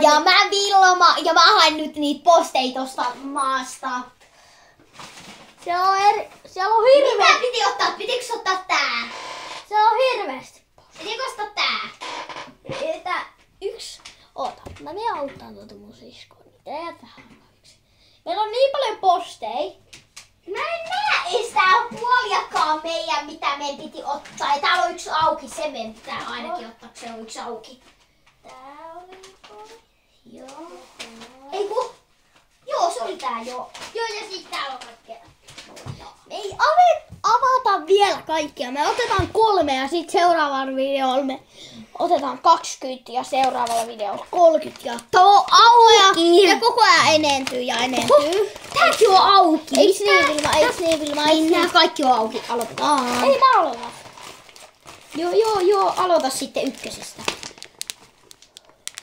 Ja mä Vilma, ja mä hain nyt niitä posteja tosta maasta. Siellä on hirveä. Mitä piti ottaa? Pitikö ottaa tää? Siellä on hirveästi. Pitikö ottaa tää? Oota, mä menen auttaa tuota mun siskoa. Teet vähän aikaksi. Meillä on niin paljon posteja. Mä en näe sitä puoliakaan meidän, mitä meidän piti ottaa. Ja täällä on yksi auki, se meidän pitää ainakin ottaa, kun se on yksi auki. Tää oli. Joo. Ei kun. Joo, se oli tää joo. Joo, ja sitten täällä on kaikkea. Ei avata vielä kaikkia. Me otetaan 3 ja sitten seuraavalla videolla me otetaan 20 ja seuraavalla videolla 30 ja auki. ja koko ajan enentyy ja enentyy. Tääkin on auki. Eiks niin Vilma? Ei nää kaikki on auki. Aloitetaan. Ei mä aloita. Joo. Aloita sitten ykkösestä.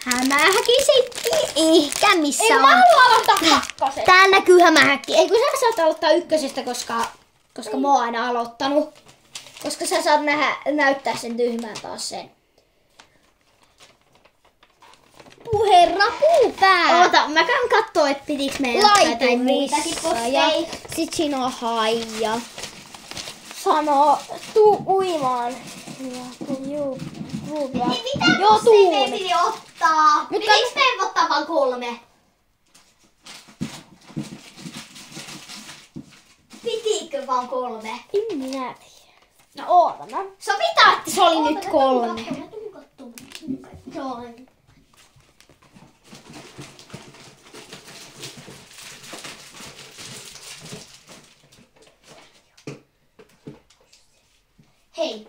Hämähäkisetti. Ehkä missä Ei on. mä haluan aloittaa 2. Täällä näkyy hämähäkki. Ei kun sä saat aloittaa ykkösestä, koska mä oon aina aloittanut. Koska sä saat näyttää sen tyhmään taas sen. Herra puupää. Oota, mä käyn kattoo, että pitikö meidän Laite muitakin ja posteja. sit siinä on haija. Sano, tuu uimaan. Niin mitä Joo, posteja tuun. meidän piti ottaa? Pitikö meidän ottaa vaan 3? Pitikö vaan 3? En minä tiedä. No oota mä. Sovitaan, että se oli nyt 3. Joo. Hei.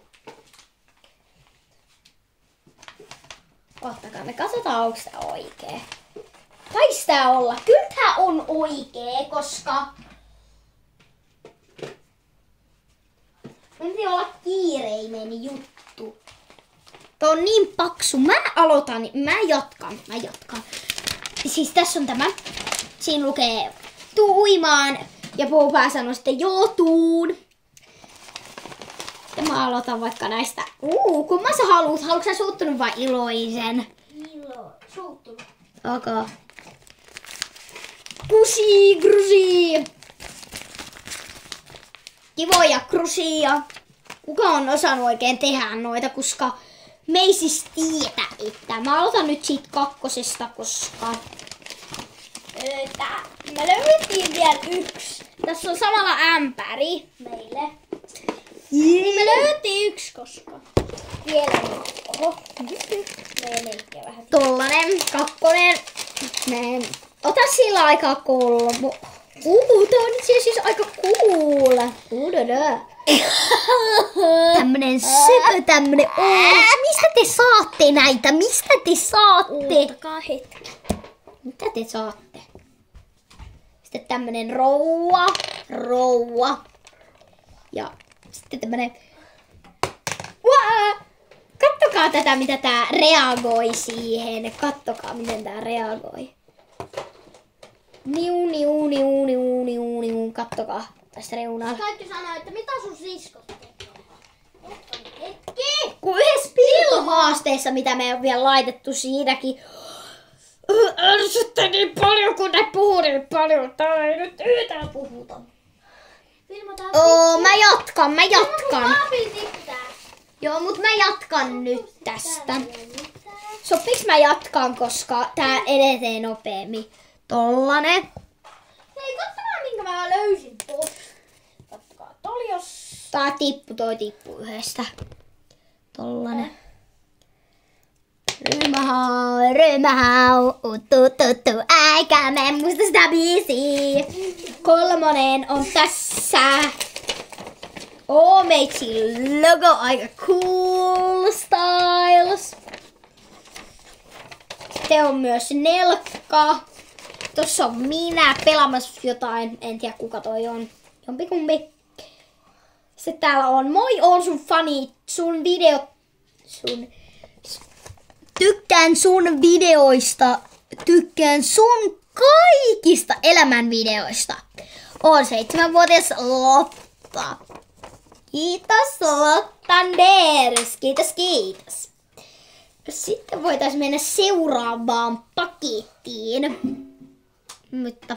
Ottakaa, me katsotaan, onko tää oikee. Taisi tää olla. Kyllä tää on oikee, koska me piti olla kiireinen juttu. Tää on niin paksu. Mä aloitan, mä jatkan. Siis tässä on tämä. Siinä lukee tuu uimaan. Ja puupää sanoo sitten joo tuun. Ja mä aloitan vaikka näistä. Kumman sä haluut? Haluatko sä suuttunut vai iloisen? Suuttunut. Okay. Grusi. Kivoja krusia. Kuka on osannut oikein tehdä noita, koska me ei siis tiedä, että mä aloitan nyt siitä 2, koska Me löydettiin vielä 1. Tässä on samalla ämpäri meille. Niin me löydettiin 1, koska vielä oho. Meidän melkein vähän. tollanen 2. Ota sillä aikaa 3. Tää on itse asiassa aika cool. Tämmönen söpö, tämmönen. Mistä te saatte näitä? Mistä te saatte? Odottakaa hetki. Mitä te saatte? Sitten tämmönen rouva. Ja sitten tämmönen. Kattokaa tätä, mitä tää reagoi siihen. Kattokaa, miten tää reagoi. Niu. Kattokaa tästä reunalla. Kaikki sanoo, että mitä sun sisko tekee. Hetki! Kun yhdessä pilhaasteessa, mitä me on vielä laitettu siinäkin. Ärsytte niin paljon, kun ne puhuu niin paljon. Täällä ei nyt yhtään puhuta. Mä jatkan. Joo, mut mä jatkan nyt tästä. Sopiks mä jatkan, koska tää etenee nopeammin. Tollanen. Hei, katsotaan minkä mä löysin tuossa. Katsokaa, toi jos... Toi tippu yhdestä. Tollanen. Rymahau, tuttu, aika mä en muista sitä biisiä. 3 on tässä. Meitsi logo, aika cool styles. Sitten on myös nelkka. Tossa on minä pelaamassa jotain, en tiedä kuka toi on. Jompikumpi. Sitten täällä on moi, on sun fani, tykkään sun videoista, tykkään sun kaikista elämän videoista. On 7-vuotias Lotta. Kiitos Lottanders, kiitos. Sitten voitaisiin mennä seuraavaan pakettiin. Mutta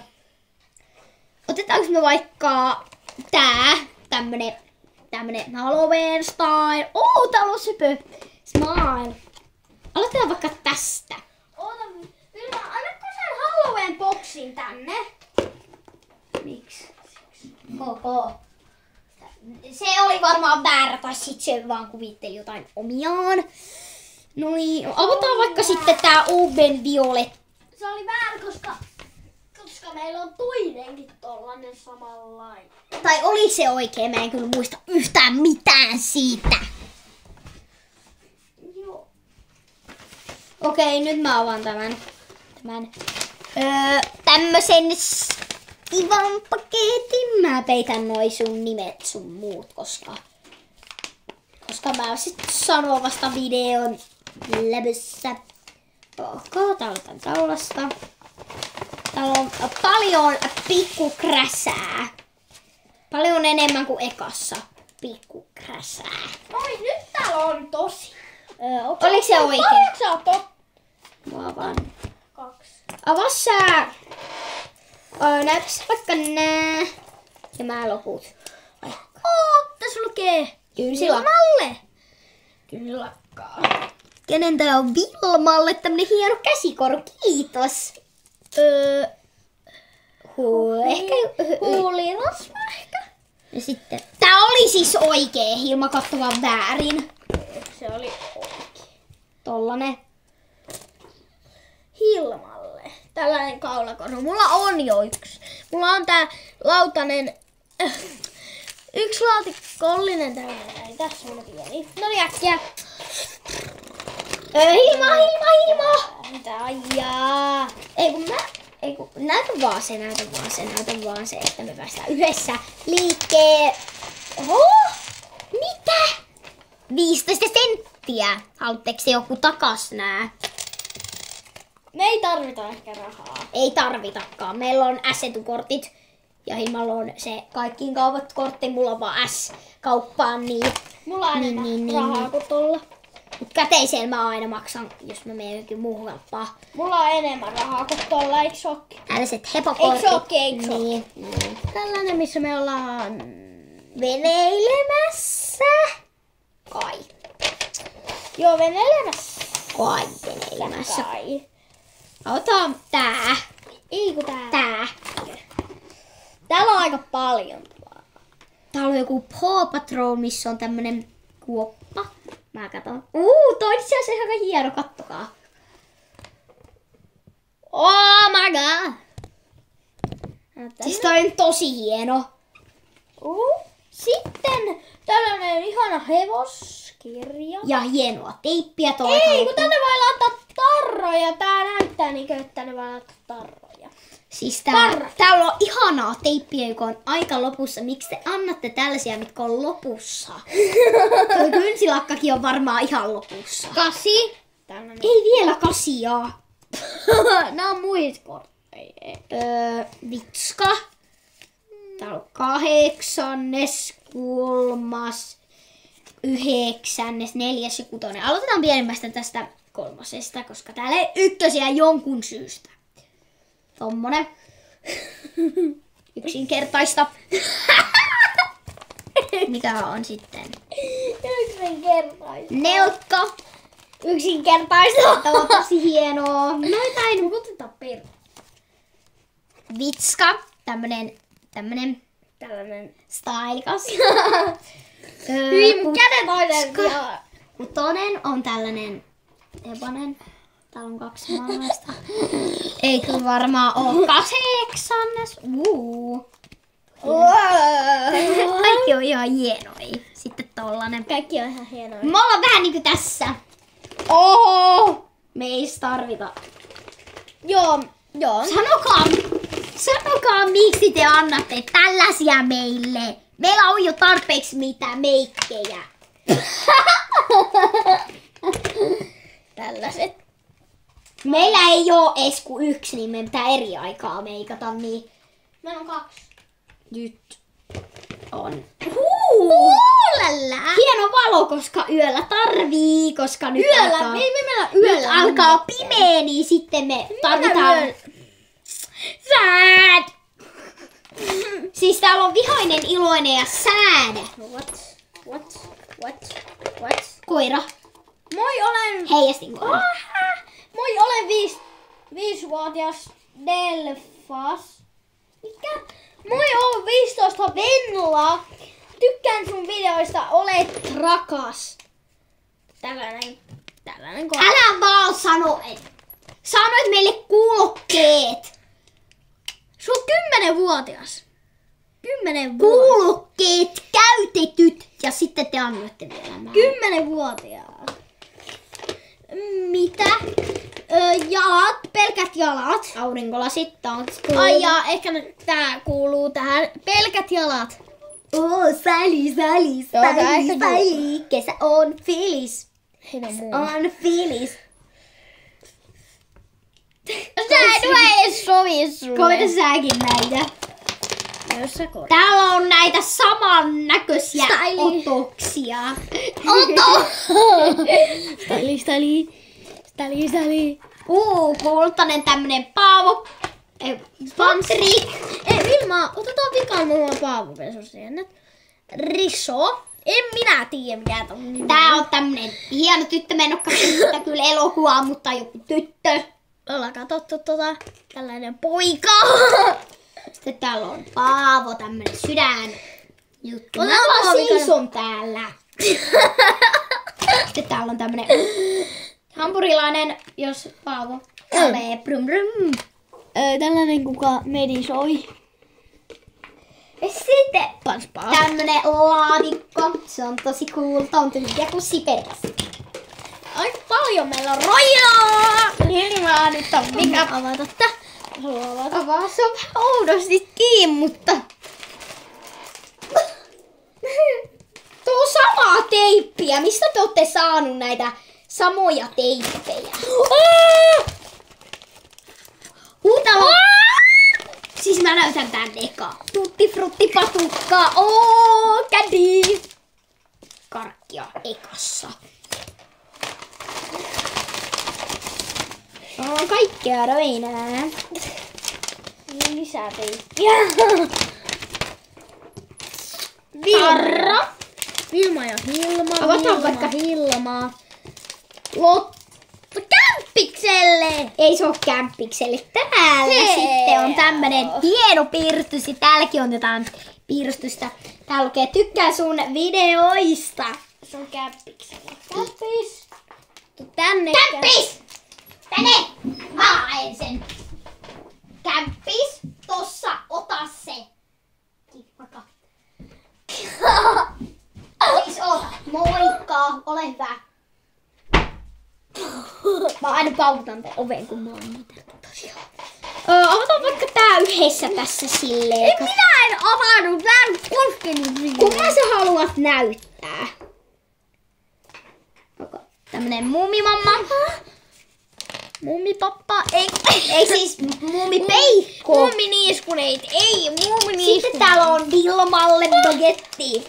otetaanko me vaikka tämmönen Halloween style. Täällä on Söpö smile. Aloitetaan vaikka tästä. Oota, Vilma, annatko sen Halloween boksin tänne? Miksi? Koko. Se oli varmaan väärä, tai sit se vaan kuvitteli jotain omiaan. No niin, avataan vaikka sitten tää Oven Violet. Se oli väärä, koska meillä on toinenkin tollanen samanlainen. Tai oli se oikein, mä en kyllä muista yhtään mitään siitä. Joo. Okei, nyt mä avaan tämän tämmösen kivan paketin. Mä peitän noi sun nimet sun muut, koska mä sit sanoo vasta videon läpössä. Täällä on taulasta. Täällä on paljon pikkukräsää. Paljon enemmän kuin ekassa pikkukräsää. Oi, nyt täällä on tosi. Oliko se oikein? Paljonko sä oot Mä avaan. 2. Avaa sä. Näytäs vaikka nää. Ja mä loput. Tässä lukee Kynsilakka. Kynsilakkaa. Kenen tää on Vilmalle? Tämmönen hieno käsikoru. Kiitos. Huulirasva ehkä. Ja sitten. Tää oli siis oikee. Hilma katsoi vaan väärin. Se oli oikein. Tollanen. Hilmalle. Tällainen kaulakoru. Mulla on jo yksi. Mulla on tää lautanen. Yksi laatikollinen tällainen. Ei tässä on pieni. No niin äkkiä. Hilma. Mitä ajaa? Näytä vaan se, että me päästään yhdessä liikkeen. Oho! Mitä? 15 senttiä. Haluatteko te joku takas nää? Me ei tarvita ehkä rahaa. Ei tarvitakaan. Meillä on S-etukortit. Ja Hilmalla on se kaikkiin kaupat kortti. Mulla on vaan S-kauppaan. Niin. Mulla on enemmän Niin. rahaa kuin tuolla. Mut käteisellä mä aina maksan, jos mä menen johonkin muuhun kauppaan. Mulla on enemmän rahaa kuin tuolla, eikö se ookin? Tällaiset hepokortit. Eikö se Niin. Tällainen, missä me ollaan Veneilemässä. Kai. Joo, veneilemässä. Kai veneilemässä. Kai. Ota tää. Ei kun Tää. Täällä on aika paljon. Täällä on joku Paw Patrol, missä on tämmönen kuoppa. Mä katon. Toi itse asiassa aika hieno, kattokaa. Oh my god. Siis toi on tosi hieno. Sitten tällainen ihana hevoskirja. Ja hienoa teippiä toi. Ei, kun tänne voi laittaa tarroja. Tää näyttää niinkö, että tänne voi laittaa tarroja. Siis täällä on ihanaa teippiä, joka on aika lopussa. Miksi te annatte tällaisia, mitkä on lopussa? Toi kynsilakkakin on varmaan ihan lopussa. 8. Tällainen. Ei vielä 8. Nää on muita kortteja. Vitska. Täällä on 8, 3, 9, 4 ja 6. Aloitetaan pienimmästä tästä 3, koska täällä ei ykkösiä jonkun syystä. Tommonen. Yksinkertaista. Mikä on sitten? Yksinkertaista. Nelkka. Yksinkertaista. Tämä on tosi hienoa. Noita ei nyt oteta perään. Vitska. Tämmönen Tällainen. stylikas. Hyvin kädenoinen. Kutonen on tällainen hevonen. Täällä on 2 maalaista. Ei kyllä varmaan oo 8. Kaikki on ihan hienoja. Sitten tollanen. Kaikki on ihan hienoja. Me ollaan vähän niinku tässä. Me ei tarvita. Joo. Sanokaa miksi te annatte tällaisia meille. Meillä on jo tarpeeksi mitä meikkejä. Tällaiset. Meillä ei oo edes kuin 1, niin me pitää eri aikaa meikata, niin Meillä on 2. nyt on. Oolala. Hieno valo, koska yöllä tarvii, koska nyt Yöllä, alkaa, me ei mennä yöllä. nyt alkaa pimeä, niin sitten me tarvitaan... yöllä. Sad! Siis täällä on vihainen, iloinen ja sad. What? Koira. Moi, olen... Heijastin koira. Moi, olen 5-vuotias Delfas. Mikä? Moi, olen 15 Venla. Tykkään sun videoista, olet rakas. Tällainen koira. Älä vaan sanoit meille kuulokkeet. Se on 10-vuotias. 10-vuotias. Kuulokkeet käytetyt. Ja sitten te annoitte vielä nämä. 10-vuotias. Mitä? Jalat, pelkät jalat. Aurinkolasit taas. Ai ja ehkä tää kuuluu tähän. Pelkät jalat. Sali. Kesä on fiilis. On fiilis. Sä et edes sovi sulle. Koita säkin näitä. Jos sä korjaat. Täällä on näitä samannäköisiä Styli. otoksia. Stali. Kultainen tämmönen Paavo. Pantri. Vilma, otetaan vikaan mulla paavupesusienet. Riso. En minä tiedä mikä on nimi. Tää on tämmönen hieno tyttö. Mä en oo katsonut sitä kyllä elokuvaa, mutta joku tyttö. Ollaan katsottu tällainen poika. Sitten täällä on Paavo, tämmönen sydän juttu. Mä Otetaan vaan Paavo seison täällä. Sitten täällä on tämmönen hampurilainen, jos Paavo kävelee brum brum. Tällainen kuka medisoi. Ja sitten Panspaa. tämmönen laatikko. Se on tosi cool. Tää on tyhjä kuin siperäs. Aika paljon meillä on rojaa. Hilmaa nyt on mikä. Avata tää. Haluan avata. Avaa, se on vähän oudosti kiinni, mutta... Tuo on samaa teippiä. Mistä te olette saanut näitä samoja teippejä? Uutala! Siis mä näytän tän eka. Tutti frutti patukka. Kädi. Karkkia ekassa. Kaikkea röinää. Lisää teippiä. Tarra. Vilma ja Hilma. Avataan vaikka Hilma. Lotta. Kämppikselle. Ei se oo kämppikselle. Täällä Se sitten on tämmönen on. hieno piirustus. Ja täälläkin on jotain piirustusta. Täällä lukee tykkää sun videoista. Se on kämppikselle. Kämppis. Tänne. Kämppis! Tänne! Mä haen sen. Kämppis, tossa, ota se. Kipaka. Siis ota. Moikka, ole hyvä. Mä aina paukutan tämän oven, kun mä oon niitä. Avataan vaikka tää yhdessä tässä silleen. Minä en avannut. Mä en koskenut siihen. Kuka sä haluat näyttää? Tämmönen muumimamma. Mummipappa. Ei siis muumipeikko. Mumminiiskuneet. Ei, mumminiiskuneet. Sitten täällä on Vilmalle bagetti.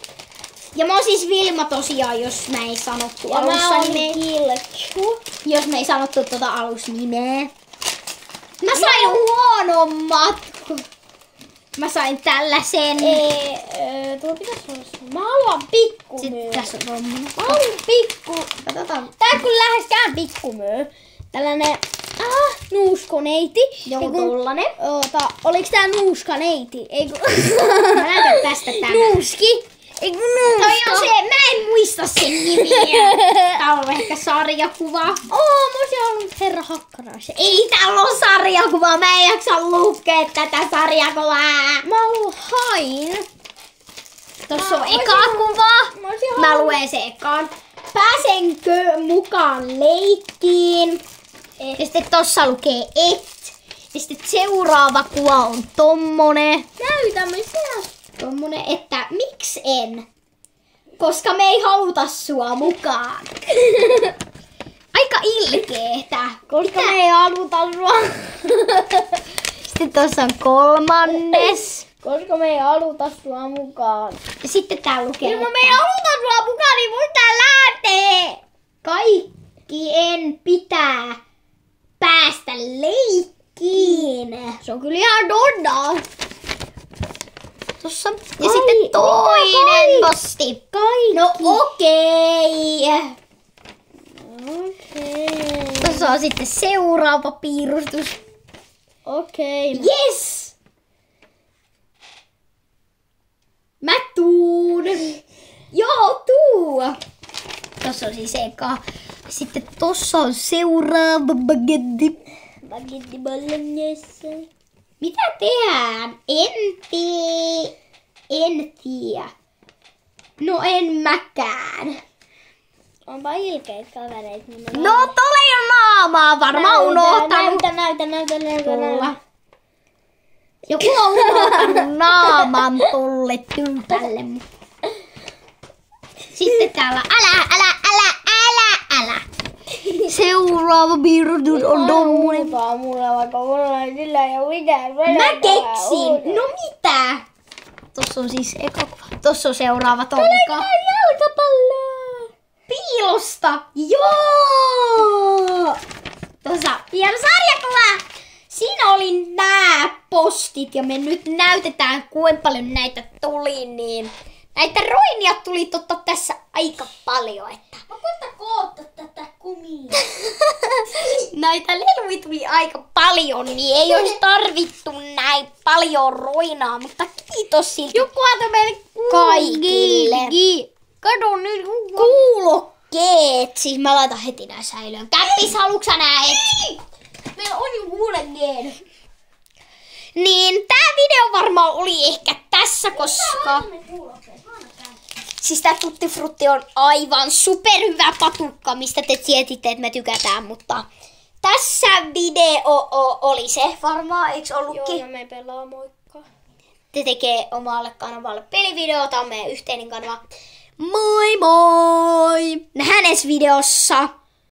Ja mä oon siis Vilma tosiaan, jos mä ei sanottu Ja mä alussa oon nimeä. Kilkku. Jos me ei sanottu alusnimeä. Mä sain huonommat. Mä sain tällaisen. Tuo pitäis olla sun. Mä haluan pikkumyy. Sitten tässä on tommonen. Mä haluan pikku. Katsotaan. Tää ei kun läheskään pikkumyy. Tällainen nuuskoneiti. Joku Ei kun- tollanen. Oliks tää nuuskaneiti? Ei kun... Mä näytän tästä tämän. Nuuski. Ei kun nuuska. Toi on se, mä en muista sen nimiä. Tää on ehkä sarjakuva. Mä olisin halunnut Herra Hakkaraisen. Ei täällä on sarjakuva, mä en jaksa lukea tätä sarjakuvaa. Mä haluan hain. Tossa on Mä eka olisin- kuva. Mä olisin Mä halunnut... luen se ekaan. Pääsenkö mukaan leikkiin? Ja sitten tossa lukee et. Ja sitten seuraava kuva on tommonen. Näytä mitä. Tommonen, että miksi en? Koska me ei haluta sua mukaan. Aika ilkeetä. Koska me ei haluta sua. Sitten tossa on kolmannes. Koska me ei haluta sua mukaan. Ja sitten tää lukee, Ilman me ei haluta sua mukaan, niin mun tää lähtee. kaikkien pitää päästä leikkiin. Se on kyllä ihan donna. Tossa. Ja sitten toinen posti. Kaikki. No okei. Okei. Tuossa on sitten seuraava piirustus. Okei. Yes! Mä tuun. Joo, tuu. Tossa on siis eka. Sitten tossa on seuraava bagetti. Bagetti bolognese. Mitä tehdään? En tiedä. No en mäkään. Onpa ilkeitä kavereita. Niin No tole jo naamaa varmaan unohtanut. Näytä. Joku on unohtanut naaman tolle tyypälle. Sitten täällä älä. Seuraava piirustus on tommonen. Mulla vaikka mulla ei sillä ei ole mitään. Mä keksin. No mitä? Tossa on siis eka kuva. Tossa on seuraava Tomika. Jalkapalloa. Piilosta. Joo! Tossa hieno sarjakuva. Siinä oli nää postit ja me nyt näytetään kuinka paljon näitä tuli, niin näitä roinia tuli tässä aika paljon, että Mä koitan koota tätä kumia. näitä leluja tuli aika paljon, niin ei olisi tarvittu näin paljon roinaa, mutta kiitos silti Joku antoi meille kaikille. Kato nyt. Kuulokkeet, siis mä laitan heti nää säilöön. Käppis, haluuks sä näet? Meillä on jo kuulokkeet. Niin tää video varmaan oli ehkä tässä, koska siis tää Tutti Frutti on aivan superhyvä patukka, mistä te tietitte, että me tykätään, mutta tässä video oli se varmaan, eiks ollutkin? Joo, ja me pelaa moikka. Te tekee omalle kanavalle pelivideota, on meidän yhteinen kanava. Moi moi! Nähdään ensi videossa!